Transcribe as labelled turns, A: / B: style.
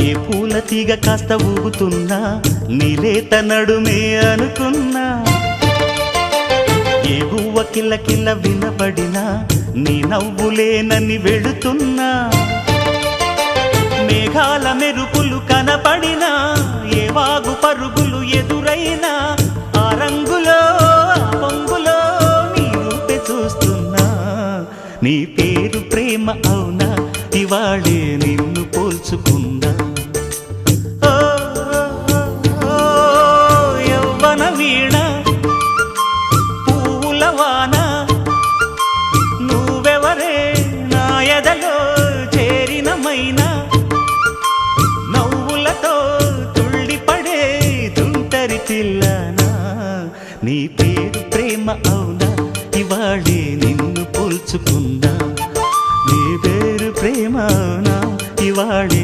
A: ఏ పూల తీగ కాస్త ఊగుతున్నా నీలేత నడుమే అనుకున్నా ఏ గువ్వ కిల్ల కిల్ల వినబడినా నీ నవ్వులేనని వెళుతున్నా మేఘాల మెరుపులు కనపడినా ఏ వాగు పరుగులు ఎదురైనా ఆ రంగులో ఆ పొంగులో నీ రూపే చూస్తున్నా నీ పేరు ప్రేమ అవునా ఇవాళే నిన్ను పోల్చుకుందా యవ్వన వీణ పూల వాన నువ్వెవరే నా ఎదలో చేరిన మైనా నవ్వులతో తుళ్ళిపడే తుంటరి పిల్లనా నీ పేరు ప్రేమ అవునా ఇవాళే నిన్ను పోల్చుకుందా నీ పేరు ప్రేమ అవునా ఇవాళే